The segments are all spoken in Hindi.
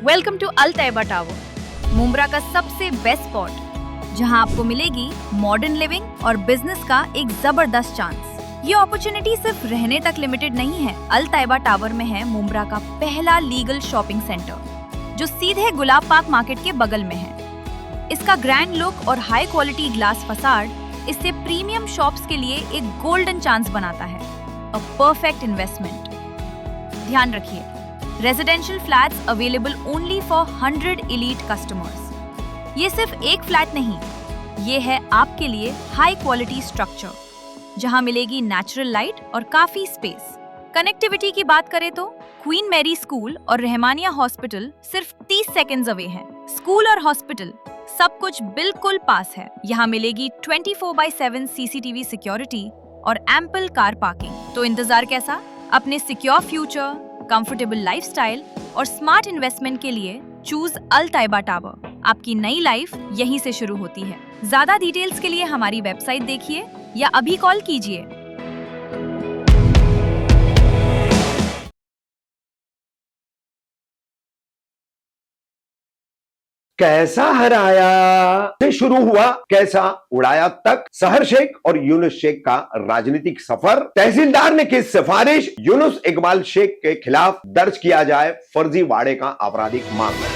Welcome to Al Tayyaba tower, Mumbra का सबसे बेस्ट स्पॉट, जहां आपको मिलेगी मॉडर्न लिविंग और बिजनेस का एक जबरदस्त चांस। ये अपॉर्चुनिटी सिर्फ रहने तक लिमिटेड नहीं है। अल तैयबा टावर में है मुंब्रा का पहला लीगल शॉपिंग सेंटर, जो सीधे गुलाब पार्क मार्केट के बगल में है। इसका ग्रैंड लुक और हाई क्वालिटी ग्लास फसाड इसे प्रीमियम शॉप्स के लिए एक गोल्डन चांस बनाता है। A perfect investment. ध्यान रखिए, residential flats available only for 100 elite customers. ये सिर्फ एक फ्लैट नहीं, ये है आपके लिए हाई क्वालिटी स्ट्रक्चर, जहां मिलेगी नेचुरल लाइट और काफी स्पेस। कनेक्टिविटी की बात करें तो क्वीन मैरी स्कूल और रहमानिया हॉस्पिटल सिर्फ 30 सेकेंड्स अवे है। स्कूल और हॉस्पिटल सब कुछ बिल्कुल पास है। यहाँ मिलेगी 24/7 CCTV सिक्योरिटी और एम्पल कार पार्किंग। तो इंतजार कैसा? अपने सिक्योर फ्यूचर, कंफर्टेबल लाइफस्टाइल और स्मार्ट इन्वेस्टमेंट के लिए चूज अल तैयबा टावर। आपकी नई लाइफ यहीं से शुरू होती है। ज्यादा डिटेल्स के लिए हमारी वेबसाइट देखिए या अभी कॉल कीजिए। कैसा हराया से शुरू हुआ, कैसा उड़ाया तक सहर शेख और यूनुस शेख का राजनीतिक सफर। तहसीलदार ने की सिफारिश, यूनुस इकबाल शेख के खिलाफ दर्ज किया जाए फर्जी वाड़े का आपराधिक मामला।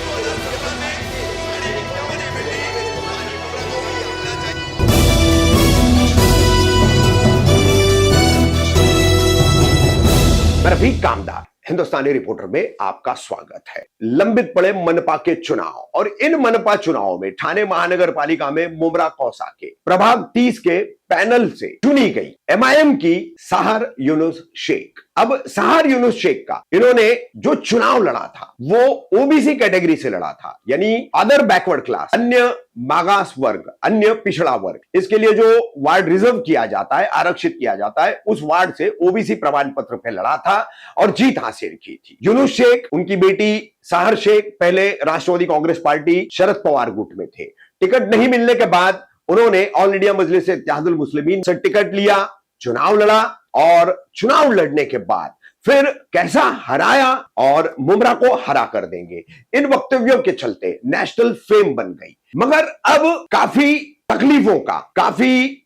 मैं रफीक कामदार, हिंदुस्तानी रिपोर्टर में आपका स्वागत है। लंबित पड़े मनपा के चुनाव और इन मनपा चुनाव में ठाणे महानगर पालिका में मुंब्रा कौसा के प्रभाग 30 के पैनल से चुनी गई MIM की सहर यूनुस शेख। अब सहर यूनुस शेख का इन्होंने जो चुनाव लड़ा था वो OBC कैटेगरी से लड़ा था, यानी अदर बैकवर्ड क्लास, अन्य मागास वर्ग, अन्य पिछड़ा वर्ग। इसके लिए जो वार्ड रिजर्व किया जाता है, आरक्षित किया जाता है, उस वार्ड से OBC प्रमाण पत्र पे लड़ा था और जीत हासिल की थी। यूनुस शेख, उनकी बेटी सहर शेख पहले राष्ट्रवादी कांग्रेस पार्टी शरद पवार गुट में थे। टिकट नहीं मिलने के बाद उन्होंने ऑल इंडिया मजलिस इत्तेहादुल मुस्लिमीन से टिकट लिया, चुनाव लड़ा और चुनाव लड़ने के बाद फिर कैसा हराया और मुंब्रा को हरा कर देंगे, इन वक्तव्यों के चलते नेशनल फेम बन गई। मगर अब काफी तकलीफों का, काफी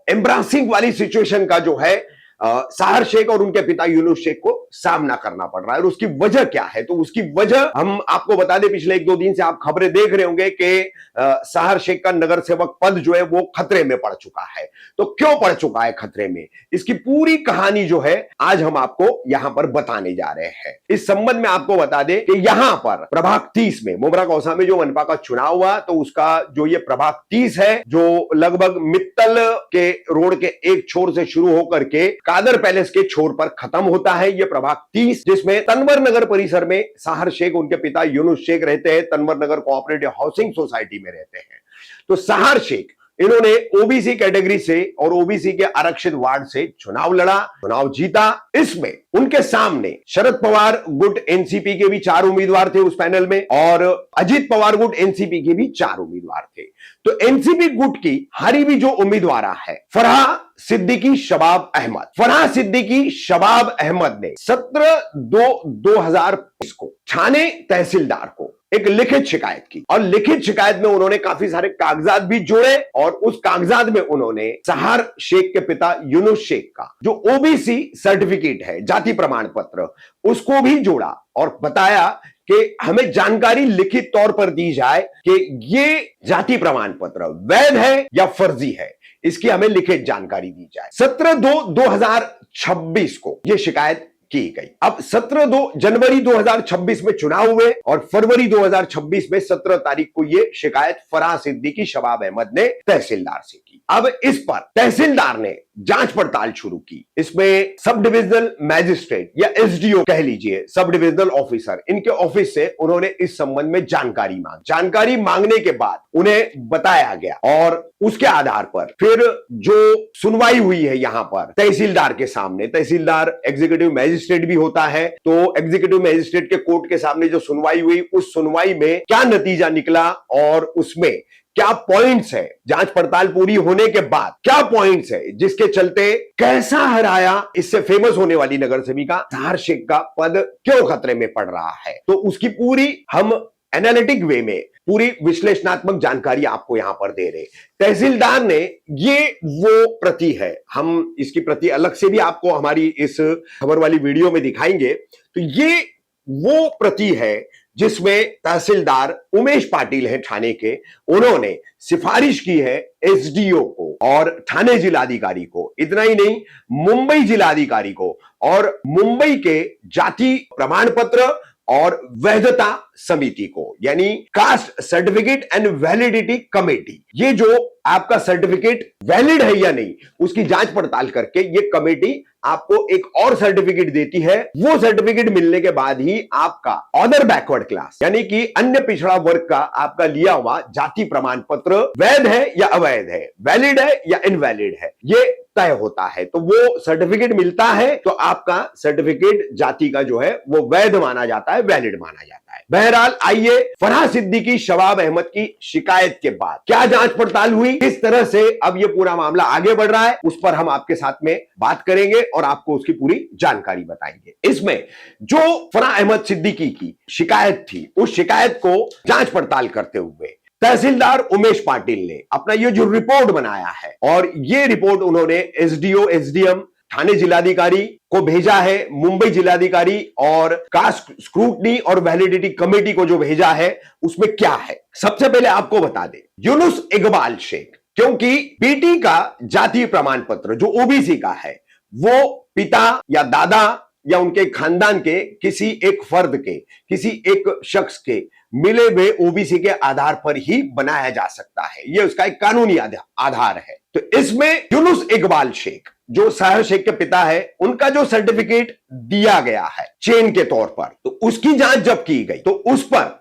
एम्ब्रासिंग वाली सिचुएशन का जो है सहर शेख और उनके पिता यूनुस शेख को सामना करना पड़ रहा है। और उसकी वजह क्या है? तो उसकी वजह हम आपको बता दें, पिछले 1-2 दिन से आप खबरें देख रहे होंगे कि सहर शेख का नगर सेवक पद जो है वो खतरे में पड़ चुका है। तो क्यों पड़ चुका है खतरे में, इसकी पूरी कहानी जो है आज हम आपको यहां पर बताने जा रहे हैं। इस संबंध में आपको बता दें कि यहां पर प्रभाग 30 में मुंब्रा कौसा में जो मनपा का चुनाव हुआ, तो उसका जो ये प्रभाग 30 है, जो लगभग मित्तल के रोड के एक छोर से शुरू होकर के कादर पैलेस के छोर पर खत्म होता है ये प्रभाग 30, जिसमें तनवर नगर परिसर में सहर शेख, उनके पिता यूनुस शेख रहते हैं। तनवर नगर कोऑपरेटिव हाउसिंग सोसाइटी में रहते हैं। तो सहर शेख इन्होंने OBC कैटेगरी से और OBC के आरक्षित वार्ड से चुनाव लड़ा, चुनाव जीता। इसमें उनके सामने शरद पवार गुट NCP के भी 4 उम्मीदवार थे उस पैनल में और अजीत पवार गुट NCP के भी 4 उम्मीदवार थे। तो NCP गुट की हारी भी जो उम्मीदवार है फरहा सिद्दीकी शबाब अहमद, फरहा सिद्दीकी शबाब अहमद ने 17/2/2020 को ठाणे तहसीलदार को एक लिखित शिकायत की और लिखित शिकायत में उन्होंने काफी सारे कागजात भी जोड़े और उस कागजात में उन्होंने सहर शेख के पिता यूनुस शेख का जो OBC सर्टिफिकेट है, जाति प्रमाण पत्र, उसको भी जोड़ा और बताया कि हमें जानकारी लिखित तौर पर दी जाए कि ये जाति प्रमाण पत्र वैध है या फर्जी है, इसकी हमें लिखित जानकारी दी जाए। 17/2/2026 को यह शिकायत की गई। अब 17 जनवरी 2026 में चुनाव हुए और फरवरी 2026 में 17 तारीख को यह शिकायत फरहा सिद्दीकी शबाब अहमद ने तहसीलदार से की। अब इस पर तहसीलदार ने जांच पड़ताल शुरू की। इसमें सब डिविजनल मैजिस्ट्रेट या SDO कह लीजिए, सब डिविजनल ऑफिसर, इनके ऑफिस से उन्होंने इस संबंध में जानकारी मांगने के बाद उन्हें बताया गया और उसके आधार पर फिर जो सुनवाई हुई है यहां पर तहसीलदार के सामने, तहसीलदार एग्जीक्यूटिव मैजिस्ट्रेट मैजिस्ट्रेट भी होता है। तो एग्जीक्यूटिव मैजिस्ट्रेट के कोर्ट के सामने जो सुनवाई हुई, उस सुनवाई में क्या नतीजा निकला और उसमें क्या पॉइंट्स है, जांच पड़ताल पूरी होने के बाद क्या पॉइंट्स है जिसके चलते कैसा हराया इससे फेमस होने वाली नगर सेविका सहार शेख का पद क्यों खतरे में पड़ रहा है, तो उसकी पूरी हम एनालिटिक वे में पूरी विश्लेषणात्मक जानकारी आपको यहां पर दे रहे। तहसीलदार ने ये वो प्रति है, हम इसकी प्रति अलग से भी आपको हमारी इस खबर वाली वीडियो में दिखाएंगे। तो ये वो प्रति है जिसमें तहसीलदार उमेश पाटिल हैं ठाणे के, उन्होंने सिफारिश की है एसडीओ को और ठाणे जिलाधिकारी को, इतना ही नहीं मुंबई जिलाधिकारी को और मुंबई के जाति प्रमाण पत्र और वैधता समिति को, यानी caste certificate and validity committee. ये जो आपका सर्टिफिकेट वैलिड है या नहीं उसकी जांच पड़ताल करके ये कमेटी आपको एक और सर्टिफिकेट देती है। वो सर्टिफिकेट मिलने के बाद ही आपका अदर बैकवर्ड क्लास यानी कि अन्य पिछड़ा वर्ग का आपका लिया हुआ जाति प्रमाण पत्र वैध है या अवैध है, वैलिड है या इनवैलिड है, ये तय होता है। तो वो सर्टिफिकेट मिलता है तो आपका सर्टिफिकेट जाति का जो है वो वैध माना जाता है, वैलिड माना जाता है। बहरहाल आइए, फरहा सिद्दीकी शबाब अहमद की शिकायत के बाद क्या जांच पड़ताल हुई, किस तरह से अब ये पूरा मामला आगे बढ़ रहा है, उस पर हम आपके साथ में बात करेंगे और आपको उसकी पूरी जानकारी बताएंगे। इसमें जो फरहा अहमद सिद्दीकी की शिकायत थी, उस शिकायत को जांच पड़ताल करते हुए तहसीलदार उमेश पाटिल ने अपना ये जो रिपोर्ट बनाया है और ये रिपोर्ट उन्होंने एसडीओ, एसडीएम, ठाणे जिलाधिकारी को भेजा है, मुंबई जिलाधिकारी और कास्ट स्क्रूटनी और वैलिडिटी कमेटी को जो भेजा है उसमें क्या है। सबसे पहले आपको बता दें, यूनुस इकबाल शेख, क्योंकि पीटी का जातीय प्रमाण पत्र जो ओबीसी का है वो पिता या दादा या उनके खानदान के किसी एक फर्द के, किसी एक शख्स के मिले हुए ओबीसी के आधार पर ही बनाया जा सकता है, यह उसका एक कानूनी आधार है। तो इसमें यूनुस इकबाल शेख जो सहार शेख के पिता है, उनका जो सर्टिफिकेट दिया गया है चेन के तौर पर, तो उसकी जांच जब की गई तो उस पर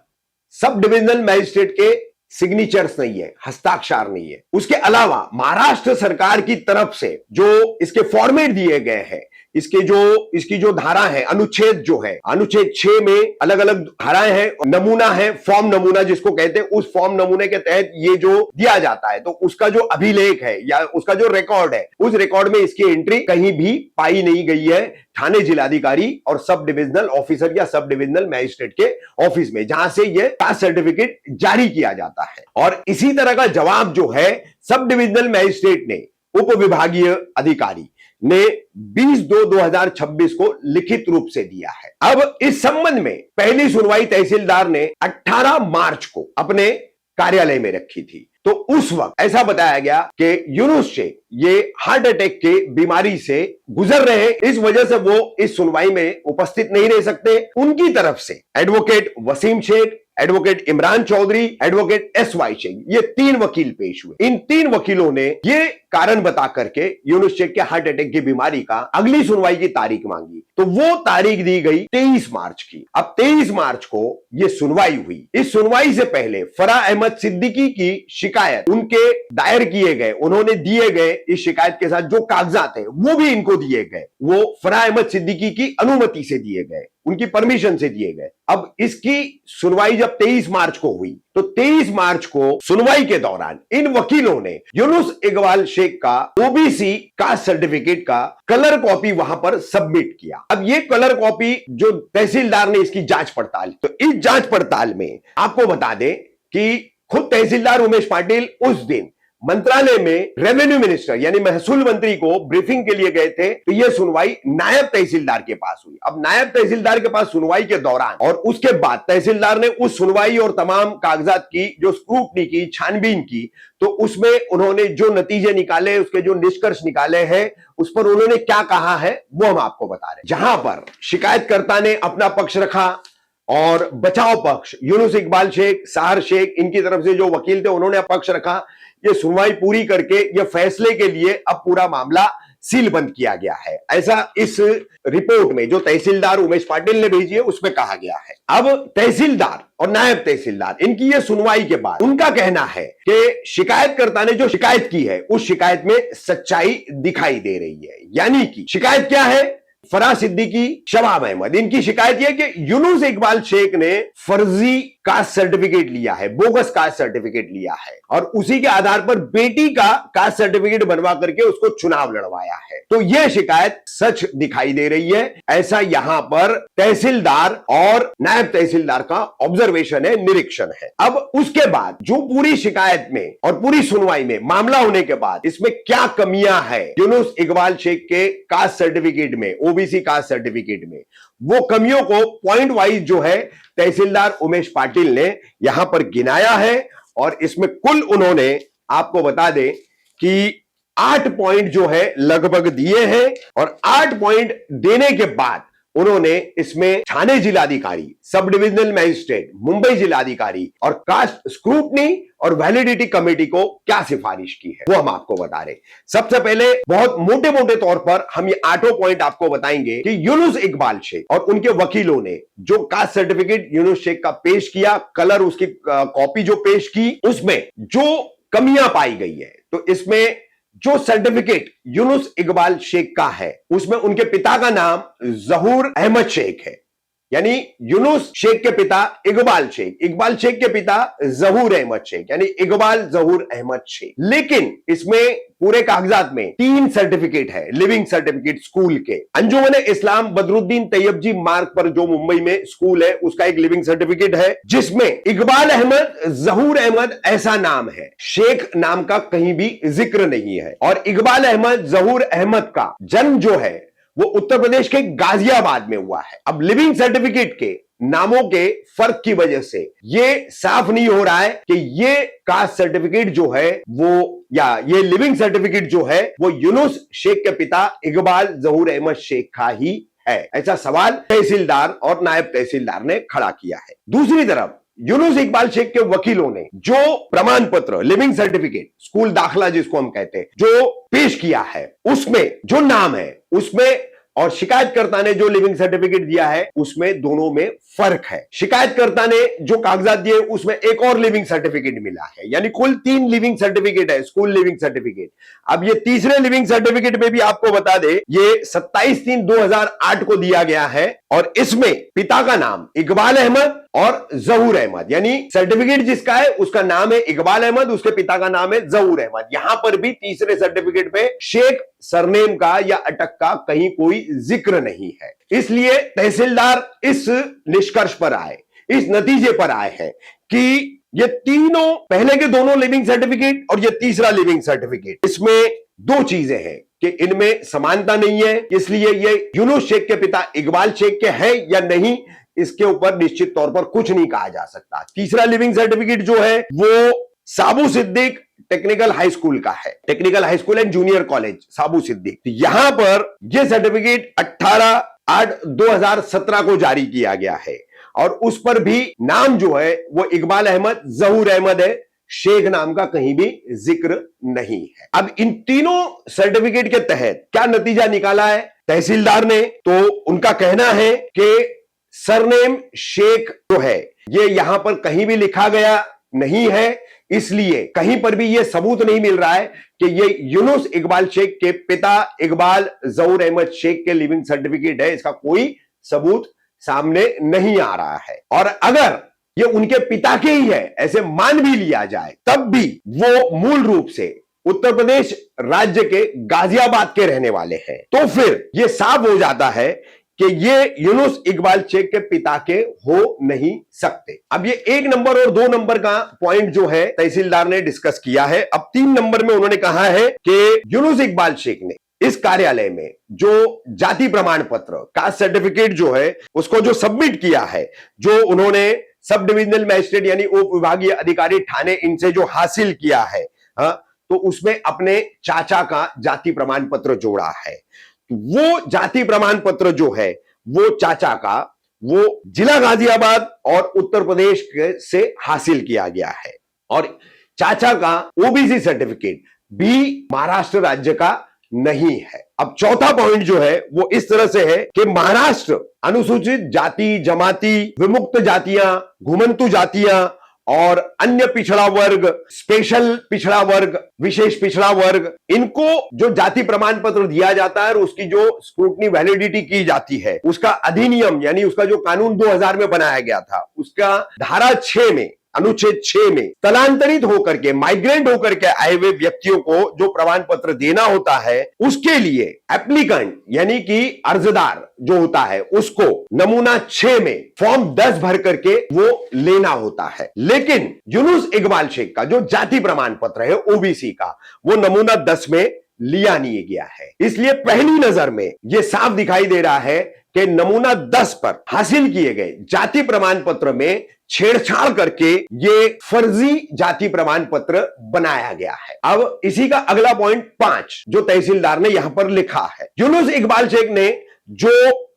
सब डिविजनल मैजिस्ट्रेट के सिग्नेचर्स नहीं है, हस्ताक्षर नहीं है। उसके अलावा महाराष्ट्र सरकार की तरफ से जो इसके फॉर्मेट दिए गए हैं, इसकी जो धारा है, अनुच्छेद जो है, अनुच्छेद 6 में अलग अलग धाराएं हैं, नमूना है, फॉर्म नमूना जिसको कहते हैं, उस फॉर्म नमूने के तहत ये जो दिया जाता है तो उसका जो अभिलेख है या उसका जो रिकॉर्ड है, उस रिकॉर्ड में इसकी एंट्री कहीं भी पाई नहीं गई है ठाणे जिलाधिकारी और सब डिविजनल ऑफिसर या सब डिविजनल मैजिस्ट्रेट के ऑफिस में, जहां से ये कास्ट सर्टिफिकेट जारी किया जाता है। और इसी तरह का जवाब जो है सब डिविजनल मैजिस्ट्रेट ने उप विभागीय अधिकारी ने 20/2/2026 को लिखित रूप से दिया है। अब इस संबंध में पहली सुनवाई तहसीलदार ने 18 मार्च को अपने कार्यालय में रखी थी। तो उस वक्त ऐसा बताया गया कि यूनुस शेख ये हार्ट अटैक के बीमारी से गुजर रहे हैं, इस वजह से वो इस सुनवाई में उपस्थित नहीं रह सकते। उनकी तरफ से advocate Wasim Shaikh, advocate Imran Chaudhary, advocate S Y Shaikh, ये 3 वकील पेश हुए। इन 3 वकीलों ने ये कारण बता करके यूनुस शेख के हार्ट अटैक की बीमारी का अगली सुनवाई की तारीख मांगी। तो वो तारीख दी गई 23 मार्च की। अब 23 मार्च को ये सुनवाई हुई। इस सुनवाई से पहले फरहा अहमद सिद्दीकी की शिकायत उनके दायर किए गए, उन्होंने दिए गए इस शिकायत के साथ जो कागजात है वो भी इनको दिए गए, वो फरहा अहमद सिद्दीकी की अनुमति से दिए गए, उनकी परमिशन से दिए गए। अब इसकी सुनवाई जब 23 मार्च को हुई तो 23 मार्च को सुनवाई के दौरान इन वकीलों ने यूनुस इकबाल शेख का ओबीसी कास्ट सर्टिफिकेट का कलर कॉपी वहां पर सबमिट किया। अब ये कलर कॉपी जो तहसीलदार ने इसकी जांच पड़ताल, तो इस जांच पड़ताल में आपको बता दें कि खुद तहसीलदार उमेश पाटिल उस दिन मंत्रालय में रेवेन्यू मिनिस्टर यानी महसूल मंत्री को ब्रीफिंग के लिए गए थे। तो यह सुनवाई नायब तहसीलदार के पास हुई। अब नायब तहसीलदार के पास सुनवाई के दौरान और उसके बाद तहसीलदार ने उस सुनवाई और तमाम कागजात की जो स्क्रूटनी की, छानबीन की, तो उसमें उन्होंने जो नतीजे निकाले, उसके जो निष्कर्ष निकाले हैं, उस पर उन्होंने क्या कहा है वो हम आपको बता रहे हैं। जहां पर शिकायतकर्ता ने अपना पक्ष रखा और बचाव पक्ष यूनुस इकबाल शेख, सहार शेख, इनकी तरफ से जो वकील थे उन्होंने पक्ष रखा। ये सुनवाई पूरी करके ये फैसले के लिए अब पूरा मामला सीलबंद किया गया है, ऐसा इस रिपोर्ट में जो तहसीलदार उमेश पाटिल ने भेजी है उसमें कहा गया है। अब तहसीलदार और नायब तहसीलदार इनकी ये सुनवाई के बाद उनका कहना है कि शिकायतकर्ता ने जो शिकायत की है उस शिकायत में सच्चाई दिखाई दे रही है। यानी कि शिकायत क्या है, फराज सिद्दीकी, शबाब अहमद। इनकी शिकायत यह कि यूनुस इकबाल शेख ने फर्जी कास्ट सर्टिफिकेट लिया है, बोगस कास्ट सर्टिफिकेट लिया है और उसी के आधार पर बेटी का कास्ट सर्टिफिकेट बनवा करके उसको चुनाव लड़वाया है। तो यह शिकायत सच दिखाई दे रही है, ऐसा यहां पर तहसीलदार और नायब तहसीलदार का ऑब्जर्वेशन है, निरीक्षण है। अब उसके बाद जो पूरी शिकायत में और पूरी सुनवाई में मामला होने के बाद इसमें क्या कमियां है यूनुस इकबाल शेख के कास्ट सर्टिफिकेट में, ओबीसी कास्ट सर्टिफिकेट में, वो कमियों को पॉइंट वाइज जो है तहसीलदार उमेश पाटिल ने यहां पर गिनाया है और इसमें कुल उन्होंने आपको बता दें कि 8 पॉइंट जो है लगभग दिए हैं और 8 पॉइंट देने के बाद उन्होंने इसमें थाने जिलाधिकारी, सब डिविजनल मजिस्ट्रेट, मुंबई जिलाधिकारी और कास्ट स्क्रूटनी और वैलिडिटी कमेटी को क्या सिफारिश की है वो हम आपको बता रहे। सबसे पहले बहुत मोटे मोटे तौर पर हम ये 8 पॉइंट आपको बताएंगे कि यूनुस इकबाल शेख और उनके वकीलों ने जो कास्ट सर्टिफिकेट यूनुस शेख का पेश किया, कलर उसकी कॉपी जो पेश की, उसमें जो कमियां पाई गई है। तो इसमें जो सर्टिफिकेट यूनुस इकबाल शेख का है उसमें उनके पिता का नाम जहूर अहमद शेख है, यानी यूनुस शेख के पिता इकबाल शेख, इकबाल शेख के पिता जहूर अहमद शेख, यानी इकबाल जहूर अहमद शेख। लेकिन इसमें पूरे कागजात में 3 सर्टिफिकेट है, लिविंग सर्टिफिकेट स्कूल के। अंजुमन इस्लाम बदरुद्दीन तैयब जी मार्ग पर जो मुंबई में स्कूल है उसका एक लिविंग सर्टिफिकेट है जिसमें इकबाल अहमद जहूर अहमद ऐसा नाम है, शेख नाम का कहीं भी जिक्र नहीं है। और इकबाल अहमद जहूर अहमद का जन्म जो है वो उत्तर प्रदेश के गाजियाबाद में हुआ है। अब लिविंग सर्टिफिकेट के नामों के फर्क की वजह से ये साफ नहीं हो रहा है कि ये कास्ट सर्टिफिकेट जो है वो, या ये लिविंग सर्टिफिकेट जो है वो यूनुस शेख के पिता इकबाल जहूर अहमद शेख का ही है। ऐसा सवाल तहसीलदार और नायब तहसीलदार ने खड़ा किया है। दूसरी तरफ यूनुस इकबाल शेख के वकीलों ने जो प्रमाण पत्र, लिविंग सर्टिफिकेट, स्कूल दाखला जिसको हम कहते हैं, जो पेश किया है उसमें जो नाम है उसमें और शिकायतकर्ता ने जो लिविंग सर्टिफिकेट दिया है उसमें दोनों में फर्क है। शिकायतकर्ता ने जो कागजात दिए उसमें एक और लिविंग सर्टिफिकेट मिला है, यानी कुल 3 लिविंग सर्टिफिकेट है, स्कूल लिविंग सर्टिफिकेट। अब ये तीसरे लिविंग सर्टिफिकेट में भी आपको बता दे ये 27/3/2008 को दिया गया है और इसमें पिता का नाम इकबाल अहमद और जहूर अहमद, यानी सर्टिफिकेट जिसका है उसका नाम है इकबाल अहमद, उसके पिता का नाम है जहूर अहमद। यहां पर भी तीसरे सर्टिफिकेट में शेख सरनेम का या अटक का कहीं कोई जिक्र नहीं है। इसलिए तहसीलदार इस निष्कर्ष पर आए, इस नतीजे पर आए हैं कि ये तीनों, पहले के दोनों लिविंग सर्टिफिकेट और ये तीसरा लिविंग सर्टिफिकेट, इसमें 2 चीजें हैं कि इनमें समानता नहीं है, इसलिए ये यूनुस शेख के पिता इकबाल शेख के हैं या नहीं इसके ऊपर निश्चित तौर पर कुछ नहीं कहा जा सकता। तीसरा लिविंग सर्टिफिकेट जो है वो Sabu Siddique technical high school का है, technical high school and junior college Sabu Siddique. तो यहां पर यह सर्टिफिकेट 18/8/2017 को जारी किया गया है और उस पर भी नाम जो है वो इकबाल अहमद जहूर अहमद है, शेख नाम का कहीं भी जिक्र नहीं है। अब इन तीनों सर्टिफिकेट के तहत क्या नतीजा निकाला है तहसीलदार ने, तो उनका कहना है कि सरनेम शेख जो है ये यहां पर कहीं भी लिखा गया नहीं है, इसलिए कहीं पर भी यह सबूत नहीं मिल रहा है कि ये यूनुस इकबाल शेख के पिता इकबाल जहूर अहमद शेख के लिविंग सर्टिफिकेट है, इसका कोई सबूत सामने नहीं आ रहा है। और अगर ये उनके पिता के ही है ऐसे मान भी लिया जाए तब भी वो मूल रूप से उत्तर प्रदेश राज्य के गाजियाबाद के रहने वाले हैं, तो फिर यह साफ हो जाता है कि ये यूनुस इकबाल शेख के पिता के हो नहीं सकते। अब ये 1 नंबर और 2 नंबर का पॉइंट जो है तहसीलदार ने डिस्कस किया है। अब 3 नंबर में उन्होंने कहा है कि यूनुस इकबाल शेख ने इस कार्यालय में जो जाति प्रमाण पत्र, कास्ट सर्टिफिकेट जो है उसको जो सबमिट किया है, जो उन्होंने सब डिविजनल मजिस्ट्रेट यानी उप विभागीय अधिकारी थाने इनसे जो हासिल किया है, तो उसमें अपने चाचा का जाति प्रमाण पत्र जोड़ा है। वो जाति प्रमाण पत्र जो है वो चाचा का वो जिला गाजियाबाद और उत्तर प्रदेश से हासिल किया गया है और चाचा का ओबीसी सर्टिफिकेट भी महाराष्ट्र राज्य का नहीं है। अब चौथा पॉइंट जो है वो इस तरह से है कि महाराष्ट्र अनुसूचित जाति, जमाती, विमुक्त जातियां, घुमंतु जातियां और अन्य पिछड़ा वर्ग, स्पेशल पिछड़ा वर्ग, विशेष पिछड़ा वर्ग, इनको जो जाति प्रमाण पत्र दिया जाता है और उसकी जो स्क्रूटनी वैलिडिटी की जाती है, उसका अधिनियम यानी उसका जो कानून 2000 में बनाया गया था, उसका धारा 6 में, अनुच्छेद 6 में स्थलांतरित होकर के, माइग्रेंट होकर के आए हुए व्यक्तियों को जो प्रमाण पत्र देना होता है, उसके लिए एप्लीकेंट यानी कि अर्जदार जो होता है, उसको नमूना 6 में फॉर्म 10 भर करके वो लेना होता है। लेकिन यूनुस इकबाल शेख का जो जाति प्रमाण पत्र है ओबीसी का, वो नमूना 10 में लिया नहीं गया है। इसलिए पहली नजर में यह साफ दिखाई दे रहा है कि नमूना 10 पर हासिल किए गए जाति प्रमाण पत्र में छेड़छाड़ करके ये फर्जी जाति प्रमाण पत्र बनाया गया है। अब इसी का अगला पॉइंट 5 जो तहसीलदार ने यहां पर लिखा है, यूनुस इकबाल शेख ने जो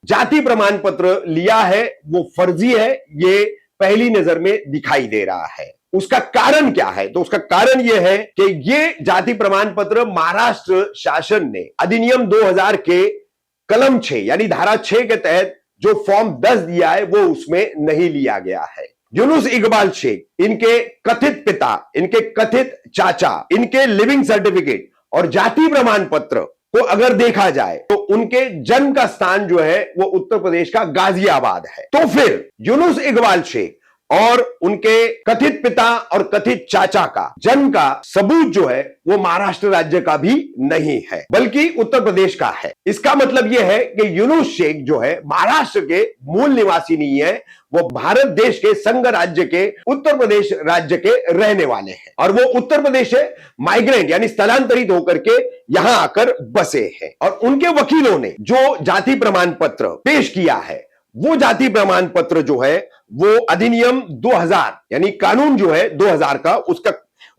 जाति प्रमाण पत्र लिया है वो फर्जी है, ये पहली नजर में दिखाई दे रहा है। उसका कारण क्या है? तो उसका कारण यह है कि ये जाति प्रमाण पत्र महाराष्ट्र शासन ने अधिनियम 2000 के कलम 6 यानी धारा 6 के तहत जो फॉर्म 10 दिया है वो उसमें नहीं लिया गया है। यूनुस इकबाल शेख, इनके कथित पिता, इनके कथित चाचा, इनके लिविंग सर्टिफिकेट और जाति प्रमाण पत्र को अगर देखा जाए तो उनके जन्म का स्थान जो है वो उत्तर प्रदेश का गाजियाबाद है। तो फिर यूनुस इकबाल शेख और उनके कथित पिता और कथित चाचा का जन्म का सबूत जो है वो महाराष्ट्र राज्य का भी नहीं है बल्कि उत्तर प्रदेश का है। इसका मतलब यह है कि यूनुस शेख जो है महाराष्ट्र के मूल निवासी नहीं है, वो भारत देश के संघ राज्य के उत्तर प्रदेश राज्य के रहने वाले हैं और वो उत्तर प्रदेश से माइग्रेंट यानी स्थलांतरित होकर के यहां आकर बसे हैं। और उनके वकीलों ने जो जाति प्रमाण पत्र पेश किया है, वो जाति प्रमाण पत्र जो है वो अधिनियम 2000 यानी कानून जो है 2000 का,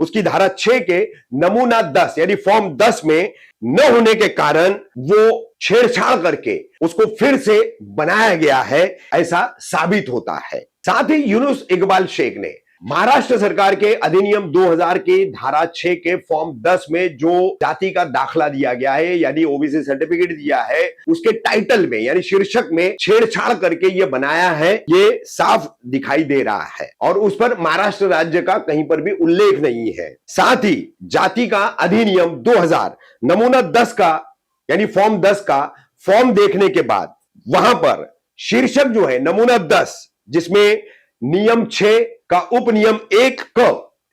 उसकी धारा 6 के नमूना 10 यानी फॉर्म 10 में न होने के कारण वो छेड़छाड़ करके उसको फिर से बनाया गया है, ऐसा साबित होता है। साथ ही यूनुस इकबाल शेख ने महाराष्ट्र सरकार के अधिनियम 2000 के धारा 6 के फॉर्म 10 में जो जाति का दाखला दिया गया है यानी ओबीसी सर्टिफिकेट दिया है, उसके टाइटल में यानी शीर्षक में छेड़छाड़ करके ये बनाया है, ये साफ दिखाई दे रहा है और उस पर महाराष्ट्र राज्य का कहीं पर भी उल्लेख नहीं है। साथ ही जाति का अधिनियम 2000 नमूना 10 का यानी फॉर्म 10 का फॉर्म देखने के बाद वहां पर शीर्षक जो है नमूना 10 जिसमें नियम 6 का उपनियम 1 क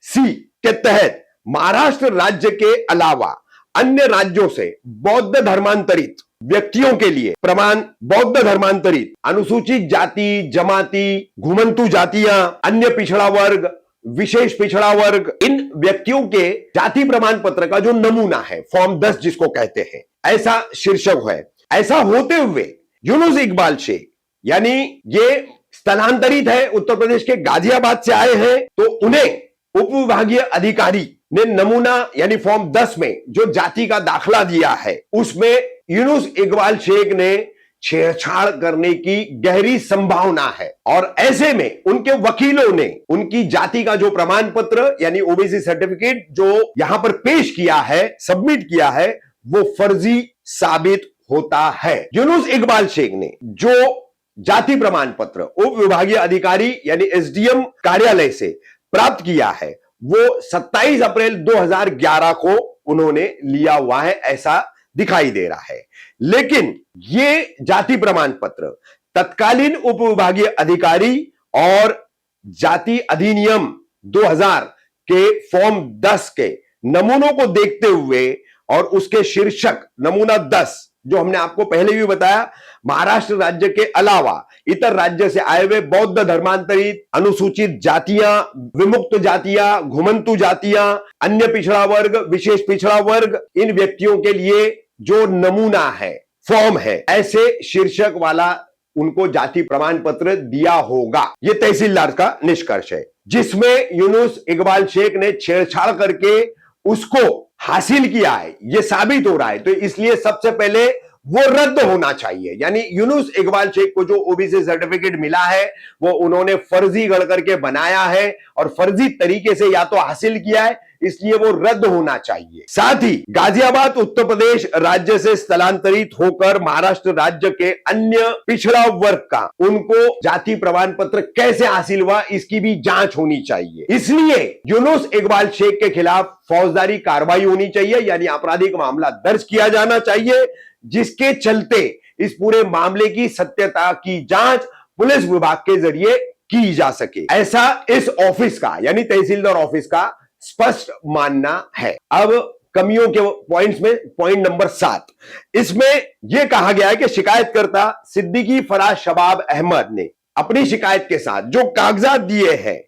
सी के तहत महाराष्ट्र राज्य के अलावा अन्य राज्यों से बौद्ध धर्मांतरित व्यक्तियों के लिए प्रमाण, बौद्ध धर्मांतरित, अनुसूचित जाति, जमाती, घुमंतु जातियां, अन्य पिछड़ा वर्ग, विशेष पिछड़ा वर्ग, इन व्यक्तियों के जाति प्रमाण पत्र का जो नमूना है फॉर्म 10 जिसको कहते हैं, ऐसा शीर्षक है। ऐसा होते हुए यूनुस इकबाल शेख यानी ये स्थलांतरित है, उत्तर प्रदेश के गाजियाबाद से आए हैं, तो उन्हें उप विभागीय अधिकारी ने नमूना यानी फॉर्म 10 में जो जाति का दाखला दिया है उसमें यूनुस इकबाल शेख ने छेड़छाड़ करने की गहरी संभावना है और ऐसे में उनके वकीलों ने उनकी जाति का जो प्रमाण पत्र यानी ओबीसी सर्टिफिकेट जो यहां पर पेश किया है, सबमिट किया है, वो फर्जी साबित होता है। यूनुस इकबाल शेख ने जो जाति प्रमाण पत्र उप विभागीय अधिकारी यानी एसडीएम कार्यालय से प्राप्त किया है वो 27 अप्रैल 2011 को उन्होंने लिया हुआ है, ऐसा दिखाई दे रहा है। लेकिन ये जाति प्रमाण पत्र तत्कालीन उप विभागीय अधिकारी और जाति अधिनियम 2000 के फॉर्म 10 के नमूनों को देखते हुए और उसके शीर्षक नमूना 10 जो हमने आपको पहले भी बताया, महाराष्ट्र राज्य के अलावा इतर राज्य से आए हुए बौद्ध धर्मांतरित, अनुसूचित जातियां, विमुक्त जातियां, घुमंतु जातियां, अन्य पिछड़ा वर्ग, विशेष पिछड़ा वर्ग, इन व्यक्तियों के लिए जो नमूना है, फॉर्म है, ऐसे शीर्षक वाला उनको जाति प्रमाण पत्र दिया होगा। यह तहसीलदार का निष्कर्ष है जिसमें यूनुस इकबाल शेख ने छेड़छाड़ करके उसको हासिल किया है, यह साबित हो रहा है। तो इसलिए सबसे पहले वो रद्द होना चाहिए। यानी यूनुस इकबाल शेख को जो ओबीसी सर्टिफिकेट मिला है वो उन्होंने फर्जी गढ़ करके बनाया है और फर्जी तरीके से या तो हासिल किया है इसलिए वो रद्द होना चाहिए। साथ ही गाजियाबाद उत्तर प्रदेश राज्य से स्थलांतरित होकर महाराष्ट्र राज्य के अन्य पिछड़ा वर्ग का उनको जाति प्रमाण पत्र कैसे हासिल हुआ इसकी भी जांच होनी चाहिए। इसलिए यूनुस इकबाल शेख के खिलाफ फौजदारी कार्रवाई होनी चाहिए, यानी आपराधिक मामला दर्ज किया जाना चाहिए, जिसके चलते इस पूरे मामले की सत्यता की जांच पुलिस विभाग के जरिए की जा सके, ऐसा इस ऑफिस का यानी तहसीलदार ऑफिस का स्पष्ट मानना है। अब कमियों के पॉइंट्स में पॉइंट नंबर 7, इसमें यह कहा गया है कि शिकायतकर्ता सिद्दीकी फराज शबाब अहमद ने अपनी शिकायत के साथ जो कागजात दिए हैं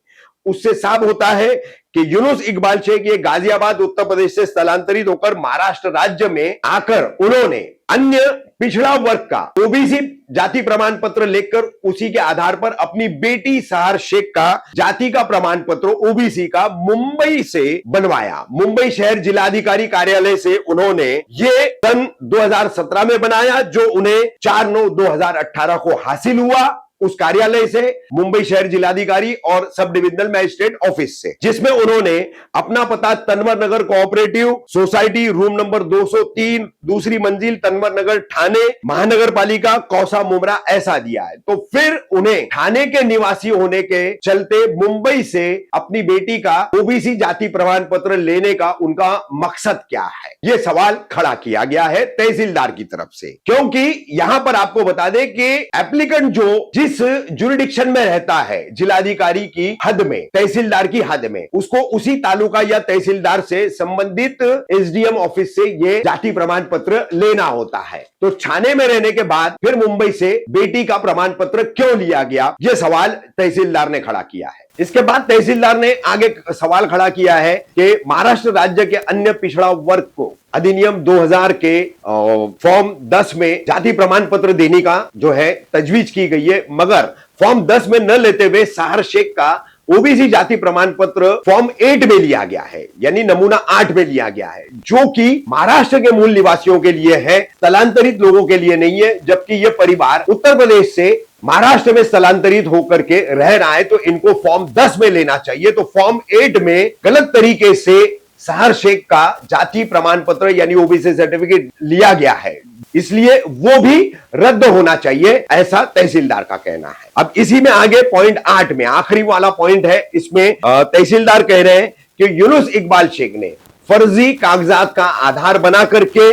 उससे साफ होता है कि यूनुस इकबाल शेख ये गाजियाबाद उत्तर प्रदेश से स्थलांतरित होकर महाराष्ट्र राज्य में आकर उन्होंने अन्य पिछड़ा वर्ग का ओबीसी जाति प्रमाण पत्र लेकर उसी के आधार पर अपनी बेटी सहर शेख का जाति का प्रमाण पत्र ओबीसी का मुंबई से बनवाया। मुंबई शहर जिलाधिकारी कार्यालय से उन्होंने ये सन 2017 में बनाया, जो उन्हें 4/9/2018 को हासिल हुआ उस कार्यालय से, मुंबई शहर जिलाधिकारी और सब डिविजनल मैजिस्ट्रेट ऑफिस से, जिसमें उन्होंने अपना पता तनवर नगर कोऑपरेटिव सोसाइटी रूम नंबर 203 दूसरी मंजिल तनवर नगर ठाणे महानगर पालिका कौसा मुमरा ऐसा दिया है। तो फिर उन्हें ठाणे के निवासी होने के चलते मुंबई से अपनी बेटी का ओबीसी जाति प्रमाण पत्र लेने का उनका मकसद क्या है, यह सवाल खड़ा किया गया है तहसीलदार की तरफ से। क्योंकि यहां पर आपको बता दें कि एप्लीकेंट जो जिस जुरिडिक्शन में रहता है जिलाधिकारी की हद में, तहसीलदार की हद में, उसको उसी तालुका या तहसीलदार से संबंधित एसडीएम ऑफिस से यह जाति प्रमाण पत्र लेना होता है। तो ठाणे में रहने के बाद फिर मुंबई से बेटी का प्रमाण पत्र क्यों लिया गया, यह सवाल तहसीलदार ने खड़ा किया है। इसके बाद तहसीलदार ने आगे सवाल खड़ा किया है कि महाराष्ट्र राज्य के अन्य पिछड़ा वर्ग को अधिनियम 2000 के फॉर्म 10 में जाति प्रमाण पत्र देने का जो है तजवीज की गई है, मगर फॉर्म 10 में न लेते हुए सहर शेख का ओबीसी जाति प्रमाण पत्र फॉर्म 8 में लिया गया है, यानी नमूना 8 में लिया गया है, जो कि महाराष्ट्र के मूल निवासियों के लिए है, स्थलांतरित लोगों के लिए नहीं है। जबकि यह परिवार उत्तर प्रदेश से महाराष्ट्र में स्थलांतरित होकर के रह रहा है, तो इनको फॉर्म 10 में लेना चाहिए। तो फॉर्म 8 में गलत तरीके से सहर शेख का जाति प्रमाण पत्र यानी ओबीसी सर्टिफिकेट लिया गया है, इसलिए वो भी रद्द होना चाहिए, ऐसा तहसीलदार का कहना है। अब इसी में आगे पॉइंट 8 में आखिरी वाला पॉइंट है, इसमें तहसीलदार कह रहे हैं कि यूनुस इकबाल शेख ने फर्जी कागजात का आधार बना करके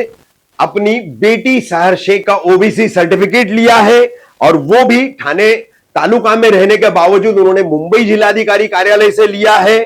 अपनी बेटी सहर शेख का ओबीसी सर्टिफिकेट लिया है, और वो भी ठाणे तालुका में रहने के बावजूद उन्होंने मुंबई जिलाधिकारी कार्यालय से लिया है,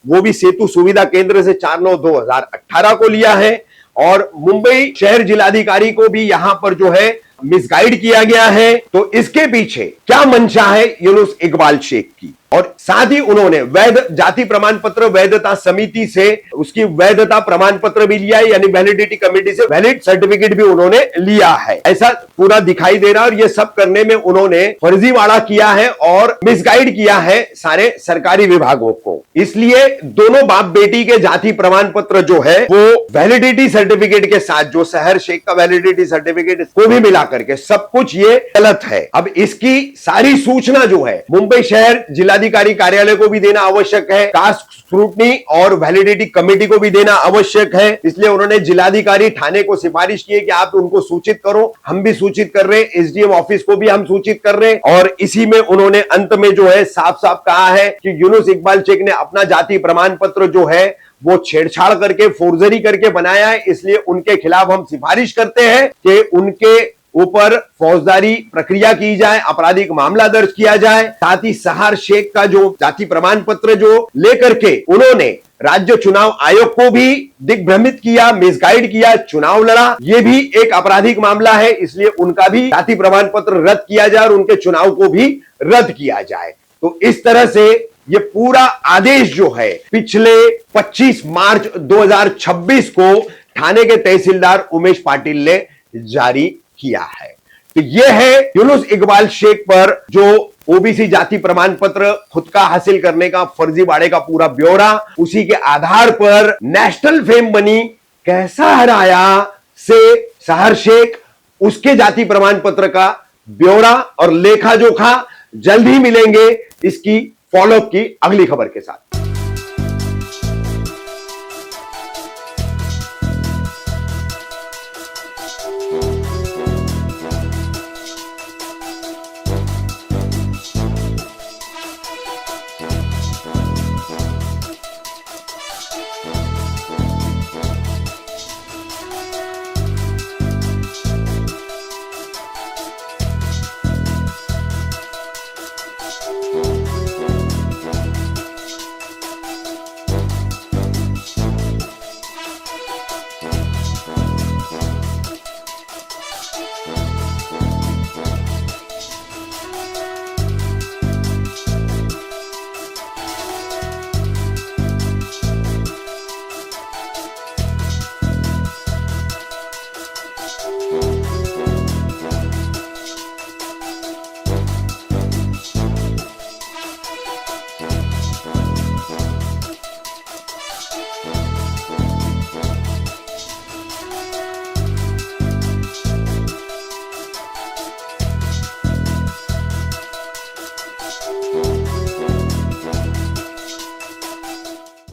वो भी सेतु सुविधा केंद्र से 4/9/2018 को लिया है, और मुंबई शहर जिलाधिकारी को भी यहां पर जो है मिसगाइड किया गया है। तो इसके पीछे क्या मंशा है यूनुस इकबाल शेख की, और साथ ही उन्होंने वैध जाति प्रमाण पत्र वैधता समिति से उसकी वैधता प्रमाण पत्र भी लिया है, यानी वैलिडिटी कमेटी से वैलिड सर्टिफिकेट भी उन्होंने लिया है, ऐसा पूरा दिखाई दे रहा है। और ये सब करने में उन्होंने फर्जीवाड़ा किया है और मिसगाइड किया है सारे सरकारी विभागों को। इसलिए दोनों बाप बेटी के जाति प्रमाण पत्र जो है वो वैलिडिटी सर्टिफिकेट के साथ जो सहर शेख का वैलिडिटी सर्टिफिकेट को भी मिला करके सब कुछ ये गलत है। अब इसकी सारी सूचना जो है मुंबई शहर जिलाधिकारी कार्यालय को भी देना आवश्यक है, कास्ट स्क्रूटनी और वैलिडिटी कमेटी को भी देना आवश्यक है। इसलिए उन्होंने जिलाधिकारी ठाणे को सिफारिश की है कि आप उनको सूचित करो, हम भी सूचित कर रहे हैं, एसडीएम ऑफिस को भी हम सूचित कर रहे हैं। और इसी में उन्होंने अंत में जो है साफ साफ कहा है कि यूनुस इकबाल शेख ने अपना जाति प्रमाण पत्र जो है वो छेड़छाड़ करके फोर्जरी करके बनाया है, इसलिए उनके खिलाफ हम सिफारिश करते हैं कि उनके ऊपर फौजदारी प्रक्रिया की जाए, आपराधिक मामला दर्ज किया जाए। साथ ही सहर शेख का जो जाति प्रमाण पत्र जो लेकर के उन्होंने राज्य चुनाव आयोग को भी दिग्भ्रमित किया, मिसगाइड किया, चुनाव लड़ा, यह भी एक आपराधिक मामला है, इसलिए उनका भी जाति प्रमाण पत्र रद्द किया जाए और उनके चुनाव को भी रद्द किया जाए। तो इस तरह से ये पूरा आदेश जो है पिछले 25 मार्च 2026 को ठाणे के तहसीलदार उमेश पाटिल ने जारी किया है। तो यह है यूनुस इकबाल शेख पर जो ओबीसी जाति प्रमाण पत्र खुद का हासिल करने का फर्जीवाड़े का पूरा ब्यौरा, उसी के आधार पर नेशनल फेम बनी कैसा हराया से सहर शेख, उसके जाति प्रमाण पत्र का ब्यौरा और लेखा जोखा जल्द ही मिलेंगे इसकी फॉलोअप की अगली खबर के साथ।